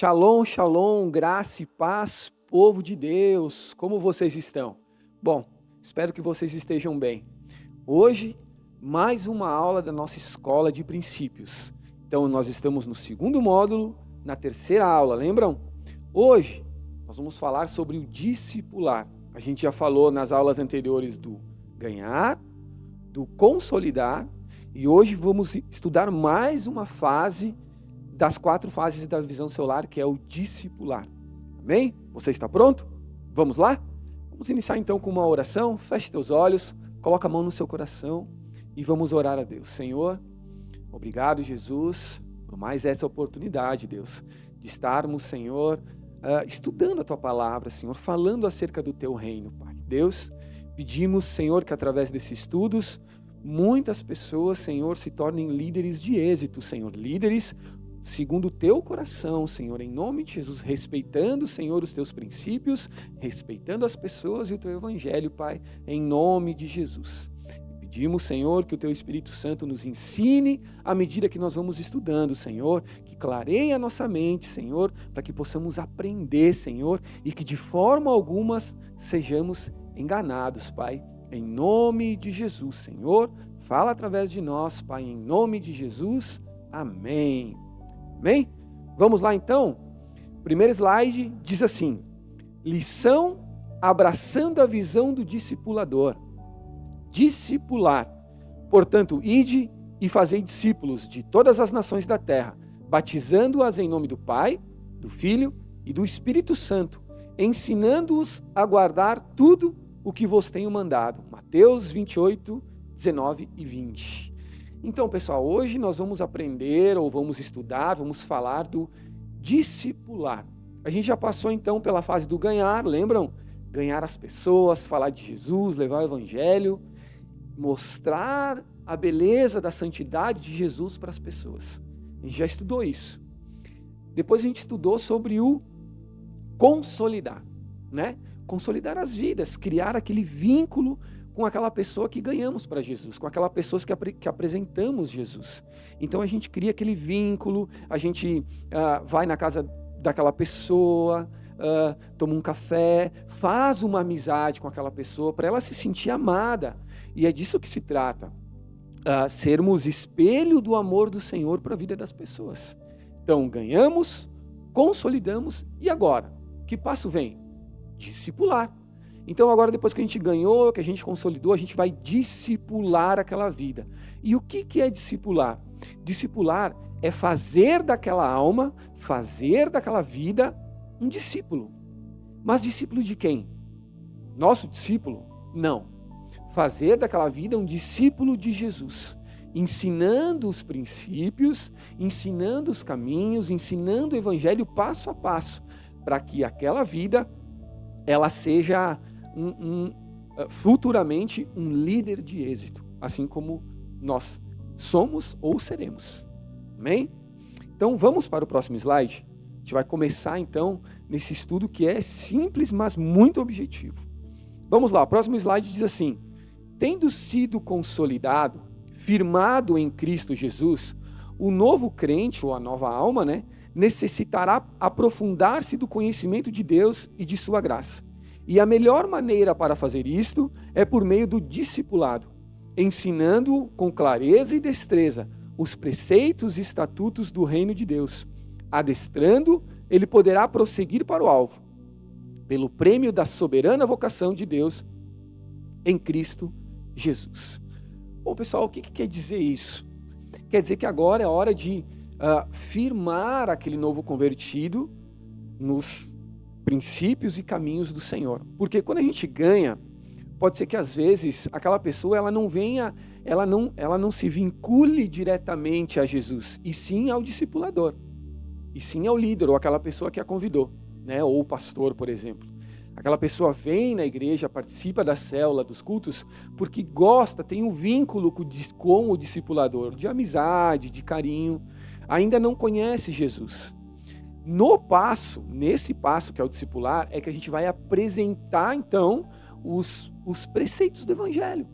Shalom, shalom, graça e paz, povo de Deus, como vocês estão? Bom, espero que vocês estejam bem. Hoje, mais uma aula da nossa escola de princípios. Então, nós estamos no segundo módulo, na terceira aula, lembram? Hoje, nós vamos falar sobre o discipular. A gente já falou nas aulas anteriores do ganhar, do consolidar, e hoje vamos estudar mais uma fase das 4 fases da visão celular, que é o discipular. Amém? Você está pronto? Vamos lá? Vamos iniciar então com uma oração. Feche teus olhos, coloca a mão no seu coração e vamos orar a Deus. Senhor, obrigado, Jesus, por mais essa oportunidade, Deus, de estarmos, Senhor, estudando a Tua palavra, Senhor, falando acerca do Teu reino, Pai. Deus, pedimos, Senhor, que através desses estudos, muitas pessoas, Senhor, se tornem líderes de êxito, Senhor, líderes segundo o Teu coração, Senhor, em nome de Jesus, respeitando, Senhor, os Teus princípios, respeitando as pessoas e o Teu Evangelho, Pai, em nome de Jesus. Pedimos, Senhor, que o Teu Espírito Santo nos ensine à medida que nós vamos estudando, Senhor, que clareie a nossa mente, Senhor, para que possamos aprender, Senhor, e que de forma alguma sejamos enganados, Pai, em nome de Jesus, Senhor, fala através de nós, Pai, em nome de Jesus, amém. Amém? Vamos lá então? O primeiro slide diz assim: lição abraçando a visão do discipulador. Discipular. Portanto, ide e fazei discípulos de todas as nações da terra, batizando-as em nome do Pai, do Filho e do Espírito Santo, ensinando-os a guardar tudo o que vos tenho mandado. Mateus 28, 19 e 20. Então, pessoal, hoje nós vamos aprender, ou vamos estudar, vamos falar do discipular. A gente já passou, então, pela fase do ganhar, lembram? Ganhar as pessoas, falar de Jesus, levar o Evangelho, mostrar a beleza da santidade de Jesus para as pessoas. A gente já estudou isso. Depois a gente estudou sobre o consolidar, né? Consolidar as vidas, criar aquele vínculo com aquela pessoa que ganhamos para Jesus, com aquela pessoa que apresentamos Jesus. Então a gente cria aquele vínculo, a gente vai na casa daquela pessoa, toma um café, faz uma amizade com aquela pessoa para ela se sentir amada. E é disso que se trata, sermos espelho do amor do Senhor para a vida das pessoas. Então ganhamos, consolidamos e agora? Que passo vem? Discipular. Então agora depois que a gente ganhou, que a gente consolidou, a gente vai discipular aquela vida. E o que é discipular? Discipular é fazer daquela alma, fazer daquela vida um discípulo. Mas discípulo de quem? Nosso discípulo? Não. Fazer daquela vida um discípulo de Jesus. Ensinando os princípios, ensinando os caminhos, ensinando o Evangelho passo a passo, para que aquela vida ela seja futuramente um líder de êxito, assim como nós somos ou seremos. Amém? Então vamos para o próximo slide. A gente vai começar então nesse estudo que é simples, mas muito objetivo. Vamos lá, o próximo slide diz assim: tendo sido consolidado, firmado em Cristo Jesus, o novo crente ou a nova alma, né, necessitará aprofundar-se do conhecimento de Deus e de sua graça. E a melhor maneira para fazer isto é por meio do discipulado, ensinando com clareza e destreza os preceitos e estatutos do reino de Deus. Adestrando, ele poderá prosseguir para o alvo, pelo prêmio da soberana vocação de Deus em Cristo Jesus. Bom, pessoal, o que quer dizer isso? Quer dizer que agora é hora de firmar aquele novo convertido nos princípios e caminhos do Senhor. Porque quando a gente ganha, pode ser que às vezes aquela pessoa ela não se vincule diretamente a Jesus, e sim ao discipulador, e sim ao líder, ou aquela pessoa que a convidou, né? Ou o pastor, por exemplo. Aquela pessoa vem na igreja, participa da célula, dos cultos, porque gosta, tem um vínculo com o discipulador, de amizade, de carinho, ainda não conhece Jesus. Nesse passo que é o discipular, é que a gente vai apresentar então os preceitos do Evangelho,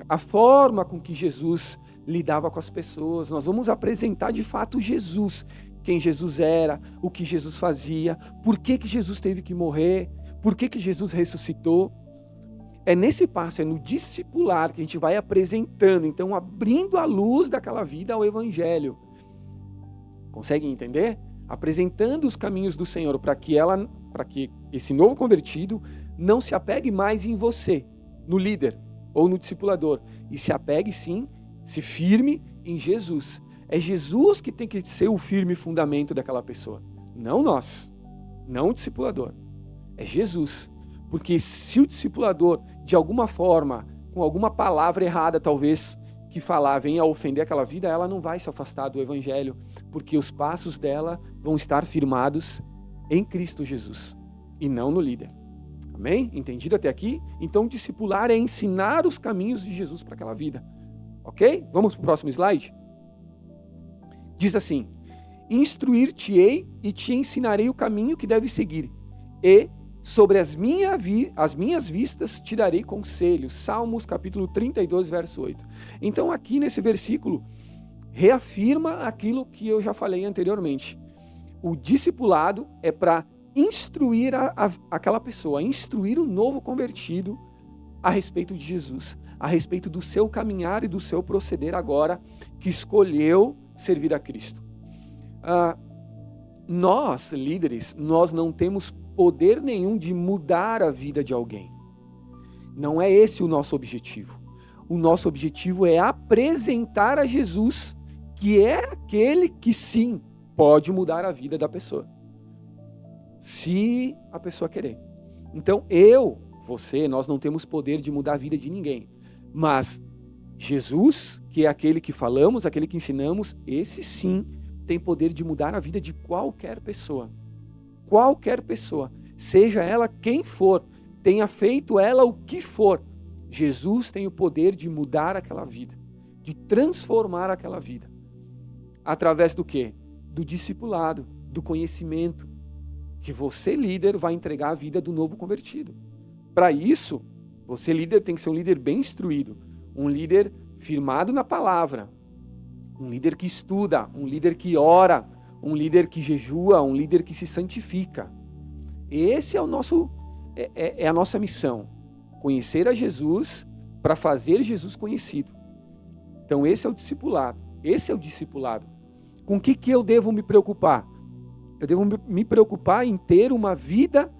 a forma com que Jesus lidava com as pessoas. Nós vamos apresentar de fato Jesus, quem Jesus era, o que Jesus fazia, por que Jesus teve que morrer, por que Jesus ressuscitou. É nesse passo, é no discipular que a gente vai apresentando, então abrindo a luz daquela vida ao Evangelho. Conseguem entender? Apresentando os caminhos do Senhor para que esse novo convertido não se apegue mais em você, no líder ou no discipulador, e se apegue sim, se firme em Jesus. É Jesus que tem que ser o firme fundamento daquela pessoa, não nós, não o discipulador. É Jesus. Porque se o discipulador, de alguma forma, com alguma palavra errada talvez, que falar, venha a ofender aquela vida, ela não vai se afastar do Evangelho, porque os passos dela vão estar firmados em Cristo Jesus, e não no líder. Amém? Entendido até aqui? Então, discipular é ensinar os caminhos de Jesus para aquela vida. Ok? Vamos para o próximo slide? Diz assim: instruir-te-ei e te ensinarei o caminho que deves seguir, e sobre as minhas vistas te darei conselhos. Salmos capítulo 32, verso 8. Então aqui nesse versículo, reafirma aquilo que eu já falei anteriormente. O discipulado é para instruir aquela pessoa, instruir o novo convertido a respeito de Jesus, a respeito do seu caminhar e do seu proceder agora que escolheu servir a Cristo. Nós, líderes, nós não temos poder nenhum de mudar a vida de alguém. Não é esse o nosso objetivo. O nosso objetivo é apresentar a Jesus, que é aquele que sim pode mudar a vida da pessoa, se a pessoa querer. Então você, nós não temos poder de mudar a vida de ninguém, mas Jesus, que é aquele que falamos, aquele que ensinamos, esse sim tem poder de mudar a vida de qualquer pessoa. Qualquer pessoa, seja ela quem for, tenha feito ela o que for, Jesus tem o poder de mudar aquela vida, de transformar aquela vida. Através do quê? Do discipulado, do conhecimento, que você, líder, vai entregar a vida do novo convertido. Para isso, você, líder, tem que ser um líder bem instruído, um líder firmado na palavra, um líder que estuda, um líder que ora, um líder que jejua, um líder que se santifica. Esse é a nossa missão. Conhecer a Jesus para fazer Jesus conhecido. Então esse é o discipulado. Esse é o discipulado. Com o que eu devo me preocupar? Eu devo me preocupar em ter uma vida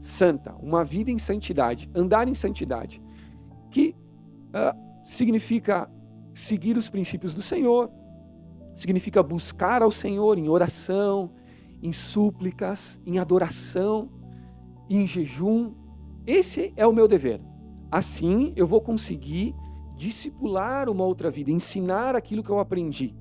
santa, uma vida em santidade, andar em santidade, que significa seguir os princípios do Senhor, significa buscar ao Senhor em oração, em súplicas, em adoração, em jejum. Esse é o meu dever. Assim eu vou conseguir discipular uma outra vida, ensinar aquilo que eu aprendi.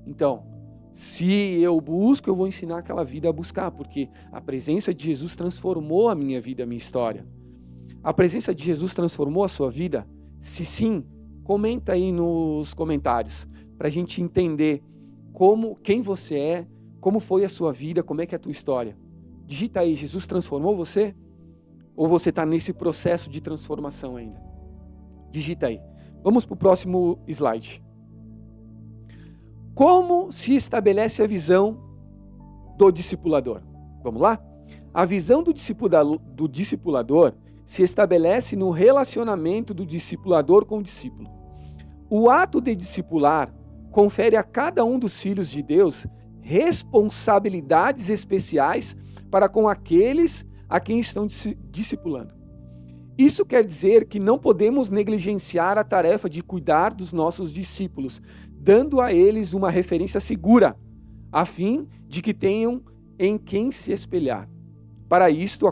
Então, se eu busco, eu vou ensinar aquela vida a buscar, porque a presença de Jesus transformou a minha vida, a minha história. A presença de Jesus transformou a sua vida? Se sim, comenta aí nos comentários, para a gente entender quem você é, como foi a sua vida, como é que é a tua história. Digita aí, Jesus transformou você? Ou você está nesse processo de transformação ainda? Digita aí. Vamos para o próximo slide. Como se estabelece a visão do discipulador? Vamos lá? A visão do discipulador se estabelece no relacionamento do discipulador com o discípulo. O ato de discipular confere a cada um dos filhos de Deus responsabilidades especiais para com aqueles a quem estão discipulando. Isso quer dizer que não podemos negligenciar a tarefa de cuidar dos nossos discípulos, dando a eles uma referência segura, a fim de que tenham em quem se espelhar. Para isso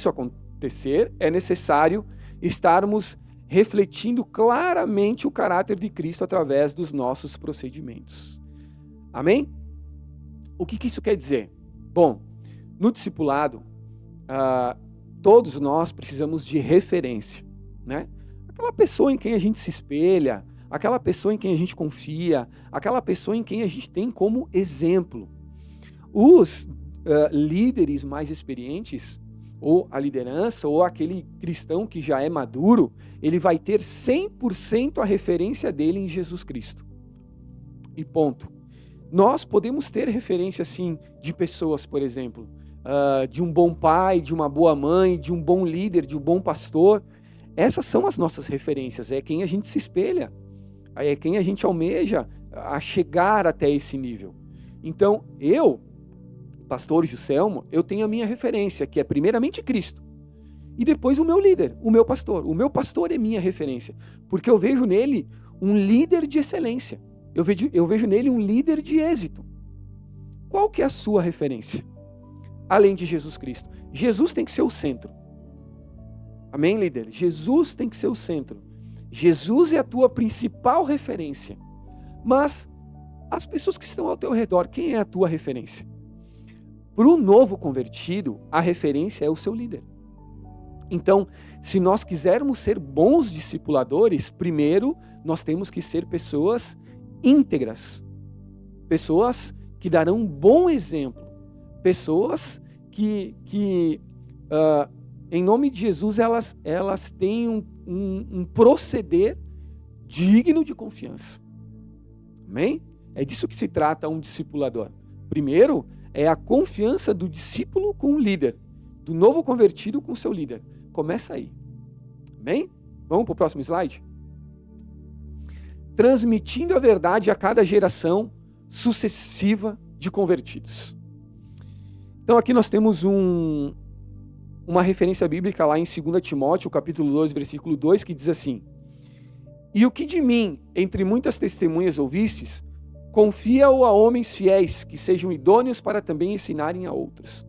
acontecer, é necessário estarmos refletindo claramente o caráter de Cristo através dos nossos procedimentos. Amém? O que isso quer dizer? Bom, no discipulado, todos nós precisamos de referência, né? Aquela pessoa em quem a gente se espelha, aquela pessoa em quem a gente confia, aquela pessoa em quem a gente tem como exemplo. Os líderes mais experientes, ou a liderança, ou aquele cristão que já é maduro, ele vai ter 100% a referência dele em Jesus Cristo. E ponto. Nós podemos ter referência, sim, de pessoas, por exemplo, de um bom pai, de uma boa mãe, de um bom líder, de um bom pastor. Essas são as nossas referências, é quem a gente se espelha, é quem a gente almeja a chegar até esse nível. Então, eu, pastor Juscelmo, eu tenho a minha referência, que é primeiramente Cristo, e depois o meu líder, o meu pastor. O meu pastor é minha referência, porque eu vejo nele um líder de excelência, eu vejo nele um líder de êxito. Qual que é a sua referência? Além de Jesus Cristo. Jesus tem que ser o centro. Amém, líder? Jesus tem que ser o centro. Jesus é a tua principal referência. Mas as pessoas que estão ao teu redor, quem é a tua referência? Para o novo convertido, a referência é o seu líder. Então, se nós quisermos ser bons discipuladores, primeiro nós temos que ser pessoas íntegras, pessoas que darão um bom exemplo, pessoas que em nome de Jesus, elas têm um proceder digno de confiança. Amém? É disso que se trata um discipulador. Primeiro, é a confiança do discípulo com o líder, do novo convertido com o seu líder. Começa aí. Amém? Vamos para o próximo slide? Transmitindo a verdade a cada geração sucessiva de convertidos. Então aqui nós temos uma referência bíblica lá em 2 Timóteo, capítulo 2, versículo 2, que diz assim: E o que de mim, entre muitas testemunhas ouvistes, confia-o a homens fiéis, que sejam idôneos para também ensinarem a outros.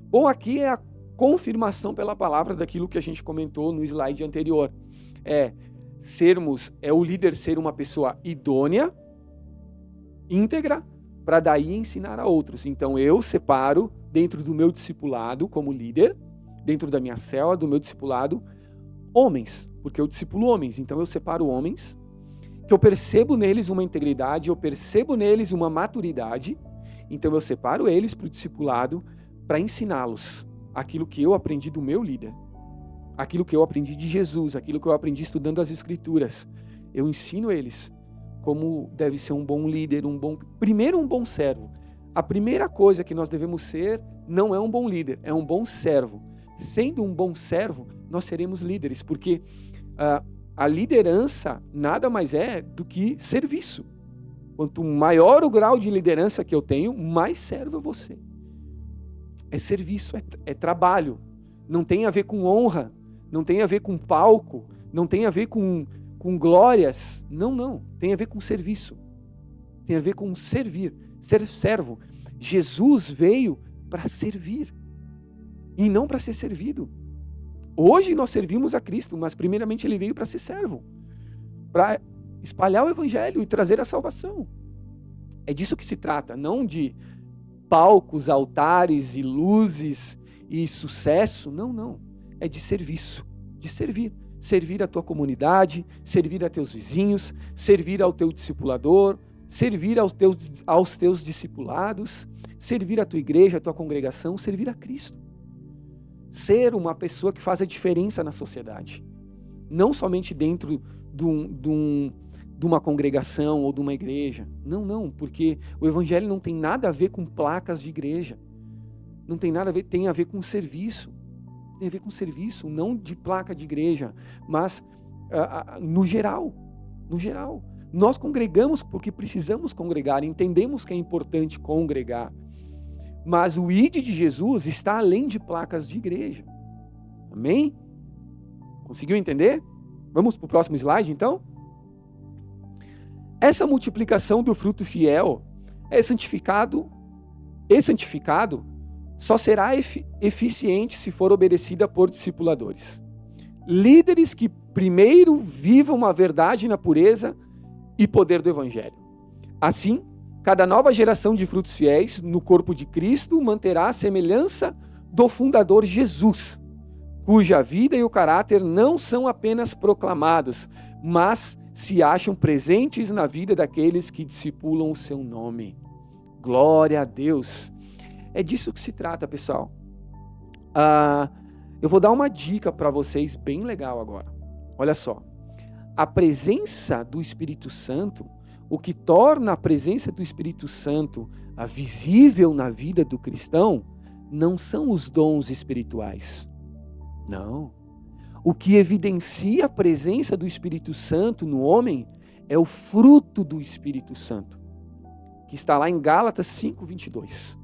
Bom, aqui é a confirmação pela palavra daquilo que a gente comentou no slide anterior. É o líder ser uma pessoa idônea, íntegra, para daí ensinar a outros. Então eu separo dentro do meu discipulado como líder, dentro da minha célula, do meu discipulado, homens, porque eu discipulo homens, então eu separo homens, que eu percebo neles uma integridade, eu percebo neles uma maturidade, então eu separo eles para o discipulado, para ensiná-los aquilo que eu aprendi do meu líder, aquilo que eu aprendi de Jesus, aquilo que eu aprendi estudando as Escrituras. Eu ensino eles como deve ser um bom líder, primeiro um bom servo. A primeira coisa que nós devemos ser não é um bom líder, é um bom servo. Sendo um bom servo, nós seremos líderes, porque a liderança nada mais é do que serviço. Quanto maior o grau de liderança que eu tenho, mais servo eu vou ser. É serviço, é trabalho. Não tem a ver com honra, não tem a ver com palco, não tem a ver com glórias. Não. Tem a ver com serviço. Tem a ver com servir, ser servo. Jesus veio para servir e não para ser servido. Hoje nós servimos a Cristo, mas primeiramente Ele veio para ser servo, para espalhar o Evangelho e trazer a salvação. É disso que se trata, não de palcos, altares e luzes e sucesso. Não. É de serviço, de servir. Servir a tua comunidade, servir a teus vizinhos, servir ao teu discipulador, servir aos teus discipulados, servir a tua igreja, a tua congregação, servir a Cristo. Ser uma pessoa que faz a diferença na sociedade. Não somente dentro de uma congregação ou de uma igreja. Não, porque o Evangelho não tem nada a ver com placas de igreja. Não tem nada a ver, tem a ver com serviço. Tem a ver com serviço, não de placa de igreja, mas no geral. Nós congregamos porque precisamos congregar, entendemos que é importante congregar. Mas o ID de Jesus está além de placas de igreja. Amém? Conseguiu entender? Vamos para o próximo slide, então? Essa multiplicação do fruto fiel e santificado só será eficiente se for obedecida por discipuladores. Líderes que primeiro vivam a verdade na pureza e poder do Evangelho. Assim, cada nova geração de frutos fiéis no corpo de Cristo manterá a semelhança do fundador Jesus, cuja vida e o caráter não são apenas proclamados, mas se acham presentes na vida daqueles que discipulam o seu nome. Glória a Deus! É disso que se trata, pessoal. Eu vou dar uma dica para vocês bem legal agora. Olha só. A presença do Espírito Santo, o que torna a presença do Espírito Santo visível na vida do cristão não são os dons espirituais. Não. O que evidencia a presença do Espírito Santo no homem é o fruto do Espírito Santo, que está lá em Gálatas 5:22.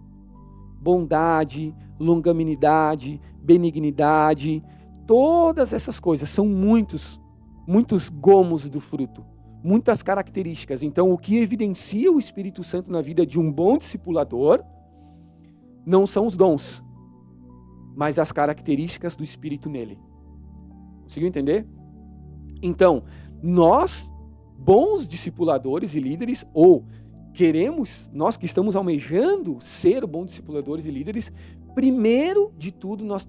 Bondade, longanimidade, benignidade, todas essas coisas são muitos gomos do fruto, muitas características. Então, o que evidencia o Espírito Santo na vida de um bom discipulador não são os dons, mas as características do Espírito nele. Conseguiu entender? Então, nós, bons discipuladores e líderes, ou nós que estamos almejando ser bons discipuladores e líderes, primeiro de tudo nós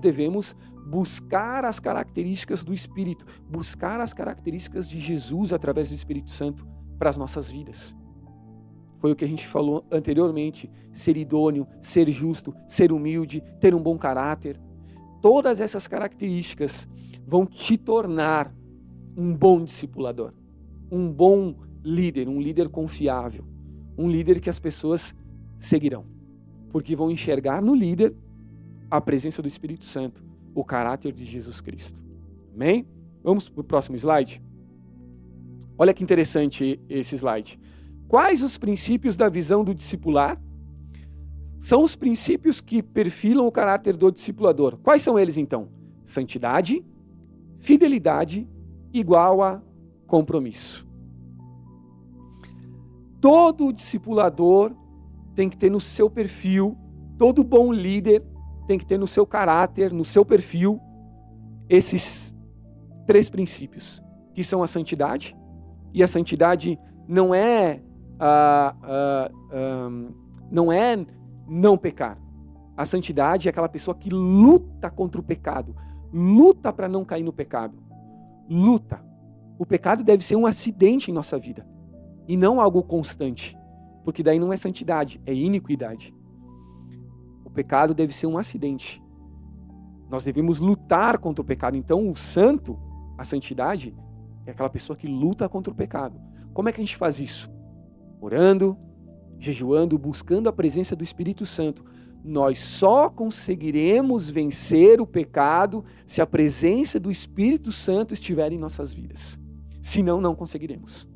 devemos buscar as características do Espírito, buscar as características de Jesus através do Espírito Santo para as nossas vidas. Foi o que a gente falou anteriormente: ser idôneo, ser justo, ser humilde, ter um bom caráter. Todas essas características vão te tornar um bom discipulador, um bom líder, um líder confiável, um líder que as pessoas seguirão, porque vão enxergar no líder a presença do Espírito Santo, o caráter de Jesus Cristo. Amém? Vamos para o próximo slide? Olha que interessante esse slide. Quais os princípios da visão do discipular? São os princípios que perfilam o caráter do discipulador. Quais são eles então? Santidade, fidelidade igual a compromisso. Todo discipulador tem que ter no seu perfil, todo bom líder tem que ter no seu caráter, no seu perfil, esses 3 princípios, que são a santidade. E a santidade não é não pecar. A santidade é aquela pessoa que luta contra o pecado, luta para não cair no pecado, luta. O pecado deve ser um acidente em nossa vida e não algo constante, porque daí não é santidade, é iniquidade. O pecado deve ser um acidente. Nós devemos lutar contra o pecado. Então o santo, a santidade, é aquela pessoa que luta contra o pecado. Como é que a gente faz isso? Orando, jejuando, buscando a presença do Espírito Santo. Nós só conseguiremos vencer o pecado se a presença do Espírito Santo estiver em nossas vidas. Senão, não conseguiremos.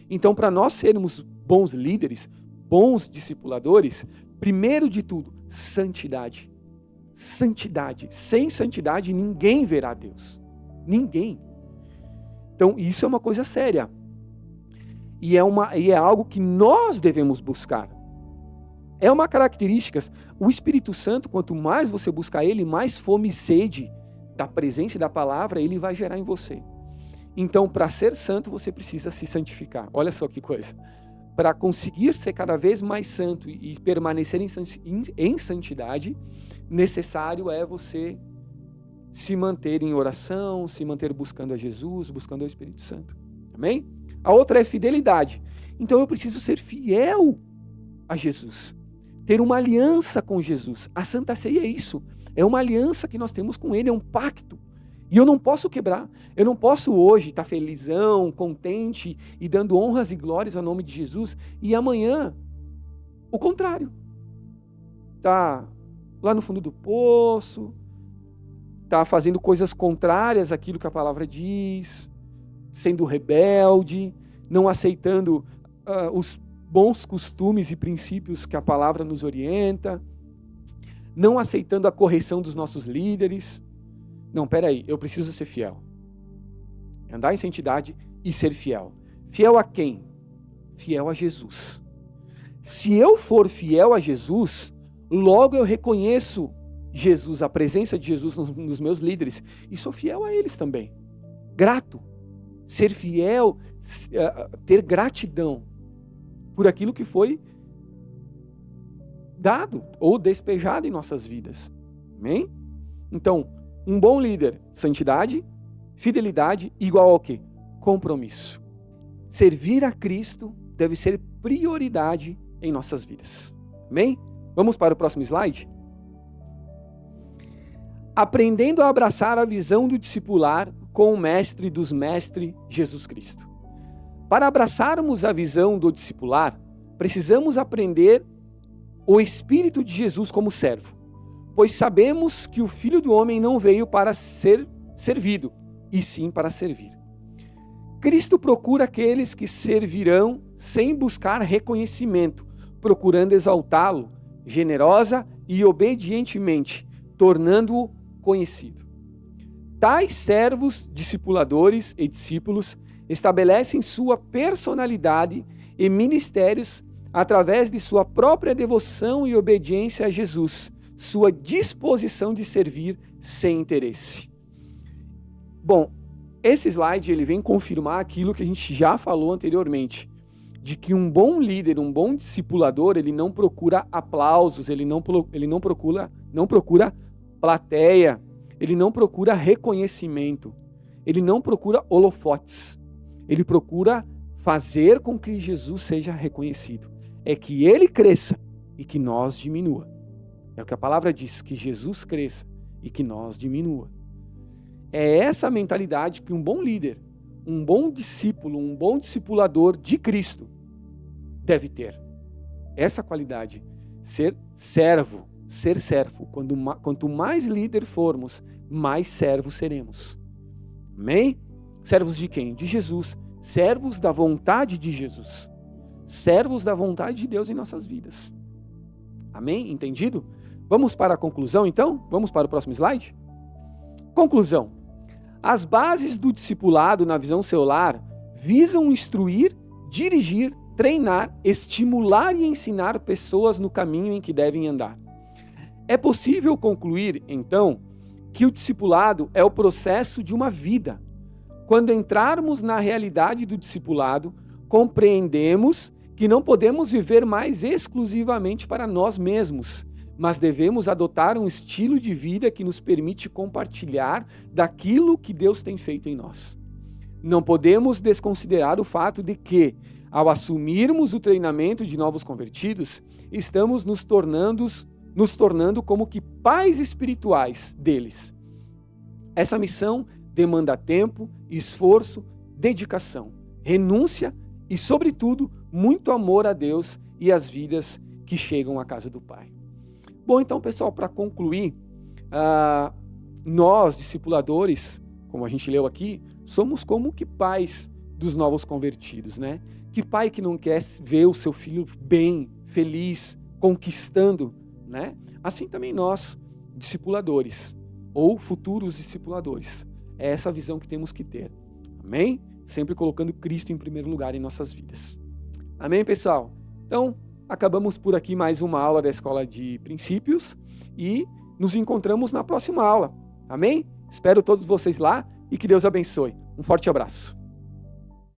Então, para nós sermos bons líderes, bons discipuladores, primeiro de tudo, santidade. Santidade. Sem santidade, ninguém verá Deus. Ninguém. Então, isso é uma coisa séria. E é algo que nós devemos buscar. É uma característica. O Espírito Santo, quanto mais você buscar Ele, mais fome e sede da presença e da palavra Ele vai gerar em você. Então, para ser santo, você precisa se santificar. Olha só que coisa. Para conseguir ser cada vez mais santo e permanecer em santidade, necessário é você se manter em oração, se manter buscando a Jesus, buscando o Espírito Santo. Amém? A outra é fidelidade. Então, eu preciso ser fiel a Jesus. Ter uma aliança com Jesus. A Santa Ceia é isso. É uma aliança que nós temos com Ele, é um pacto. E eu não posso quebrar. Eu não posso hoje estar felizão, contente e dando honras e glórias ao nome de Jesus e amanhã, o contrário. Tá lá no fundo do poço, tá fazendo coisas contrárias àquilo que a palavra diz, sendo rebelde, não aceitando os bons costumes e princípios que a palavra nos orienta, não aceitando a correção dos nossos líderes. Não, peraí, eu preciso ser fiel. Andar em santidade e ser fiel. Fiel a quem? Fiel a Jesus. Se eu for fiel a Jesus, logo eu reconheço Jesus, a presença de Jesus nos meus líderes, e sou fiel a eles também. Grato. Ser fiel, ter gratidão por aquilo que foi dado ou despejado em nossas vidas. Amém? Então, um bom líder, santidade, fidelidade, igual ao quê? Compromisso. Servir a Cristo deve ser prioridade em nossas vidas. Amém? Vamos para o próximo slide? Aprendendo a abraçar a visão do discipular com o mestre dos mestres, Jesus Cristo. Para abraçarmos a visão do discipular, precisamos aprender o espírito de Jesus como servo, pois sabemos que o Filho do Homem não veio para ser servido, e sim para servir. Cristo procura aqueles que servirão sem buscar reconhecimento, procurando exaltá-lo generosa e obedientemente, tornando-o conhecido. Tais servos, discipuladores e discípulos estabelecem sua personalidade e ministérios através de sua própria devoção e obediência a Jesus, sua disposição de servir sem interesse. Bom, esse slide ele vem confirmar aquilo que a gente já falou anteriormente, de que um bom líder, um bom discipulador, ele não procura aplausos, ele não procura plateia, ele não procura reconhecimento, ele não procura holofotes, ele procura fazer com que Jesus seja reconhecido. É que ele cresça e que nós diminua. É o que a palavra diz, que Jesus cresça e que nós diminua. É essa mentalidade que um bom líder, um bom discípulo, um bom discipulador de Cristo deve ter. Essa qualidade, ser servo. Quanto mais líder formos, mais servos seremos. Amém? Servos de quem? De Jesus. Servos da vontade de Jesus. Servos da vontade de Deus em nossas vidas. Amém? Entendido? Vamos para a conclusão, então? Vamos para o próximo slide? Conclusão. As bases do discipulado na visão celular visam instruir, dirigir, treinar, estimular e ensinar pessoas no caminho em que devem andar. É possível concluir, então, que o discipulado é o processo de uma vida. Quando entrarmos na realidade do discipulado, compreendemos que não podemos viver mais exclusivamente para nós mesmos, mas devemos adotar um estilo de vida que nos permite compartilhar daquilo que Deus tem feito em nós. Não podemos desconsiderar o fato de que, ao assumirmos o treinamento de novos convertidos, estamos nos tornando como que pais espirituais deles. Essa missão demanda tempo, esforço, dedicação, renúncia e, sobretudo, muito amor a Deus e às vidas que chegam à casa do Pai. Bom, então, pessoal, para concluir, nós, discipuladores, como a gente leu aqui, somos como que pais dos novos convertidos, né? Que pai que não quer ver o seu filho bem, feliz, conquistando, né? Assim também nós, discipuladores, ou futuros discipuladores. É essa visão que temos que ter. Amém? Sempre colocando Cristo em primeiro lugar em nossas vidas. Amém, pessoal? Então, acabamos por aqui mais uma aula da Escola de Princípios e nos encontramos na próxima aula. Amém? Espero todos vocês lá e que Deus abençoe. Um forte abraço.